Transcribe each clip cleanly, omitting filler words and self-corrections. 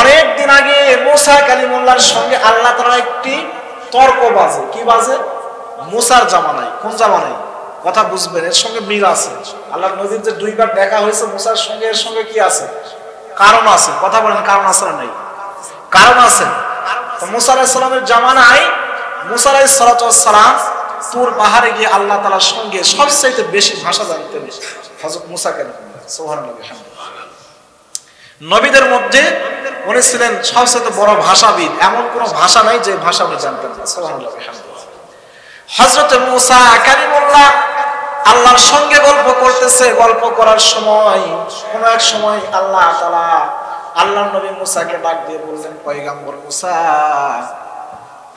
অনেক দিন আগে মুসা কালিমুল্লাহর সঙ্গে আল্লাহ তাআলা একটি তর্ক বাজে। কি বাজে? মুসার জামানায়। কোন জামানায়? কথা বুঝবেন, এর সঙ্গে মিল আছে। আল্লাহর নবীর যে দুইবার দেখা হয়েছে মুসার সঙ্গে, এর সঙ্গে কি আছে? কারণ আছে। কথা বলেন, কারণ আছে না নাই? কারণ আছে। তো মুসা আলাইহিস সালামের জামানায় মুসা আলাইহিস সালাম তুর পাহাড়ে গিয়ে আল্লাহ তাআলার সঙ্গে সবচাইতে বেশি ভাষা জানতেন হযরত মুসা কালিমুল্লাহ। সুবহানাল্লাহ। নবীদের মধ্যে উনি ছিলেন সবচেয়ে বড় ভাষাবিদ। এমন কোন ভাষা নাই যে ভাষা উনি জানতেন না। সুবহানাল্লাহ। হযরত মুসা কালিমুল্লাহ আল্লাহর সঙ্গে গল্প করতেছে। গল্প করার সময় কোন এক সময় আল্লাহ তাআলা আল্লাহর নবী মুসাকে ডাক দিয়ে বললেন, পয়গম্বর মুসা,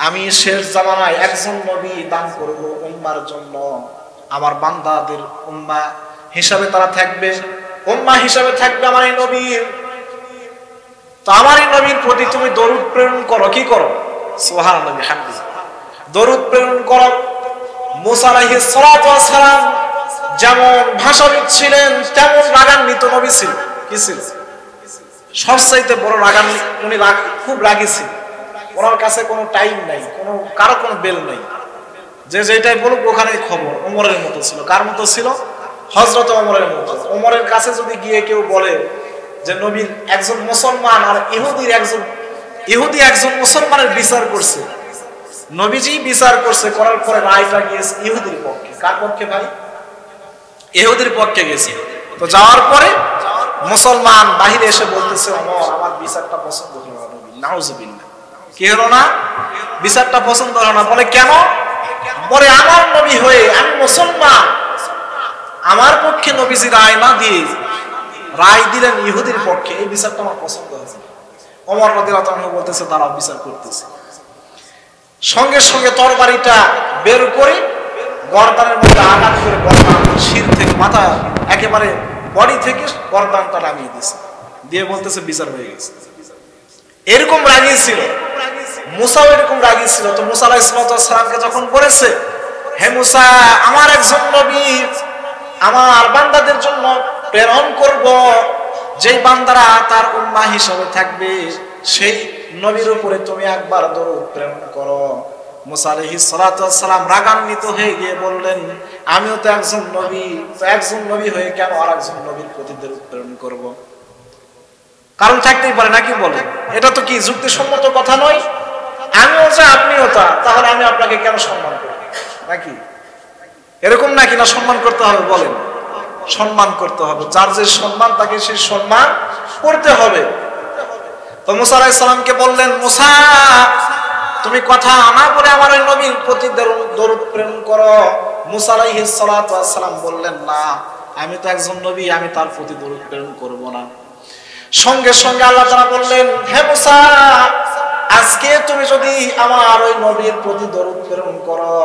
আমি শেষ জামানায় একজন নবী দান করব উম্মার জন্য। আমার বান্দাদের উম্মা হিসাবে তারা থাকবে, উম্মা হিসাবে থাকবে আমার এই নবীর। তো আমার এই নবীর প্রতি তুমি দরুদ প্রেরণ করো। কি করো? সুবহানাল্লাহ বিহামদিহি। দরুদ প্রেরণ করো। মুসা আলাইহিস সালাম যেমন ভাষাবিদ ছিলেন তেমন রাগান্বিত নবী ছিলেন। কি ছিল? সবচাইতে বড় রাগান্বিত। উনি খুব রাগী ছিলেন। ওনার কাছে কোনো টাইম নাই, কারো কোনো বেল নাই, যে যেটাই বলুক ওখানেই খবর। ওমরের মতো ছিল। কার মতো ছিল? হযরত ওমরের মতো। ওমরের কাছে যদি গিয়ে কেউ বলে যে নবীর একজন মুসলমান আর ইহুদি একজন মুসলমানের বিচার করছে, নবীজি বিচার করছে, করার পরে রায়টা গিয়েছে ইহুদির পক্ষে। কার পক্ষে ভাই? ইহুদির পক্ষে গেছে। তো যাওয়ার পরে মুসলমান বাহিরে এসে বলতেছে, ওমর আমার বিচারটা পছন্দ হলো না। নবী নাউজুবিল্লাহ। কি হলো না? বিচারটা পছন্দ হলো না। বলে কেন? বলে আমার নবী হয়ে আমি মুসলমান, আমার পক্ষে নবীজি রায় না দিয়ে রায় দিলেন ইহুদির পক্ষে, এই বিচারটা আমার পছন্দ হয়েছে। ওমর রাদিয়াল্লাহু আনহু বলতেছে, দাঁড়াও বিচার করতেছে। সঙ্গে সঙ্গে তরবারিটা বের করে গর্দানের মধ্যে আঘাত করে গর্দান শির থেকে মাথা একেবারে বডি থেকে গর্দানটা নামিয়ে দিয়েছে, দিয়ে বলতেছে বিচার হয়ে গেছে। এরকম রাগী ছিল মুসাও, এরকম রাগী ছিল। তো মুসা আলাইহিস সালামকে যখন বলেছে, হে মুসা, আমার একজন নবী আমার বান্দাদের জন্য প্রেরণ করব, যেই বান্দারা তার উম্মাহ হিসেবে থাকবে, সেই নবীর উপরে তুমি একবার দরুদ প্রেরণ করো। মুসা আলাইহিস সালাম রাগান্বিত হয়ে গিয়ে বললেন, আমিও তো একজন নবী, তো একজন নবী হয়ে কেন আর একজন নবীর প্রতি দরুদ প্রেরণ করব? কারণ থাকতেই পারে নাকি? বলে এটা তো কি যুক্তিসম্মত কথা নয়? আমিও যা আপনিও তা, তাহলে আমি আপনাকে কেন সম্মান করি? নাকি এরকম নাকি? না সম্মান করতে হবে? বলেন, সম্মান করতে হবে। যার যে সম্মান তাকে সেই সম্মান করতে হবে। তো মুসা আলাইহিস সালামকে বললেন, মুসা তুমি কথা না বলে আমার ওই নবীর প্রতি দরুদ প্রেরণ করো। মুসা আলাইহিস সালাম বললেন, না, আমি তো একজন নবী, আমি তার প্রতি দরুদ প্রেরণ করব না। সঙ্গে সঙ্গে আল্লাহ তাআলা বললেন, হে মুসা, আজকে তুমি যদি আমার ওই নবীর প্রতি দরুদ প্রেরণ করো,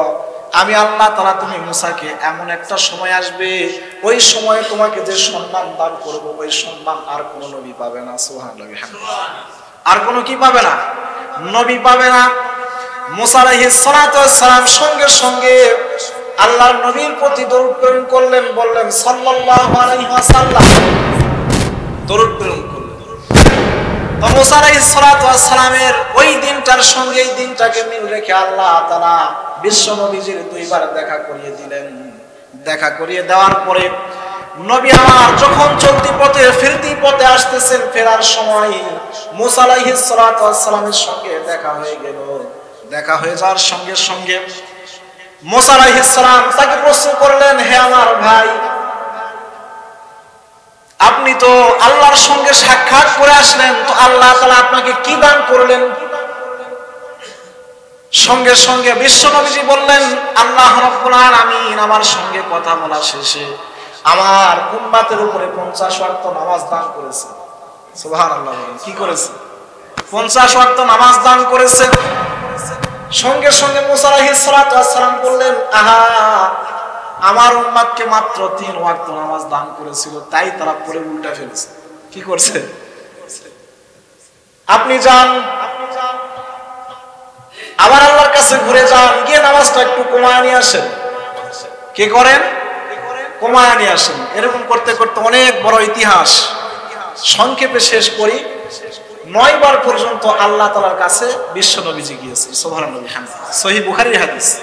আমি আল্লাহ তাআলা তুমি মুসাকে এমন একটা সময় আসবে, ওই সময়ে তোমাকে যে সম্মান দান করব, ওই সম্মান আর কোন নবী পাবে না। সুবহানাল্লাহ। আর কোন কি পাবে না? নবী পাবে না। মুসা আলাইহিস সালাম সঙ্গে সঙ্গে আল্লাহর নবীর প্রতি দরুদ প্রেরণ করলেন, বললেন সাল্লাল্লাহু আলাইহি ওয়াসাল্লাম, দরুদ প্রেরণ করলেন। তো মুসা আলাইহিস সালামের ওই দিনটার সঙ্গে এই দিনটাকে মিল রেখে আল্লাহ তাআলা বিশ্ব নবীজির দুইবার দেখা করিয়ে দিলেন। দেখা করিয়ে দেওয়ার পরে নবী আমার যখন চলতি পথে ফিরতি পথে আসতেছেন, ফেরার সময় মুসা আলাইহিস সালামের সঙ্গে দেখা হয়ে গেল। দেখা হয়ে যাওয়ার সঙ্গে সঙ্গে মুসা আলাইহিস সালাম তাকে প্রশ্ন করলেন, হে আমার ভাই, আপনি তো আল্লাহর সঙ্গে সাক্ষাৎ করে আসলেন, তো আল্লাহ তাআলা আপনাকে কি দান করলেন? সঙ্গে সঙ্গে বিশ্ব নবীজি বললেন, আল্লাহ রাব্বুল আলামিন আমার সঙ্গে কথা বলা শেষে আমার উম্মতের উপরে 50 ওয়াক্ত নামাজ দান করেছে। সুবহানাল্লাহ। কি করেছে? 50 ওয়াক্ত নামাজ দান করেছে। সঙ্গে সঙ্গে মুসা আলাইহিস সালাম বললেন, আহা, আমার উম্মতকে মাত্র 3 ওয়াক্ত নামাজ দান করেছিল, তাই তারা পরে উল্টা ফেলেছে। কি করছে? আপনি যান, আবার আল্লাহর কাছে ঘুরে যান, গিয়ে নামাজটা একটু কমায় নিয়ে আসেন। কি করেন? কমায় নিয়ে আসেন। এরকম করতে করতে অনেক বড় ইতিহাস। সংক্ষেপে শেষ করি। 9 বার পর্যন্ত আল্লাহ তাআলার কাছে বিশ্ব নবীজি গিয়েছে। সুবহানাল্লাহ। সহিহ বুখারীর হাদিস।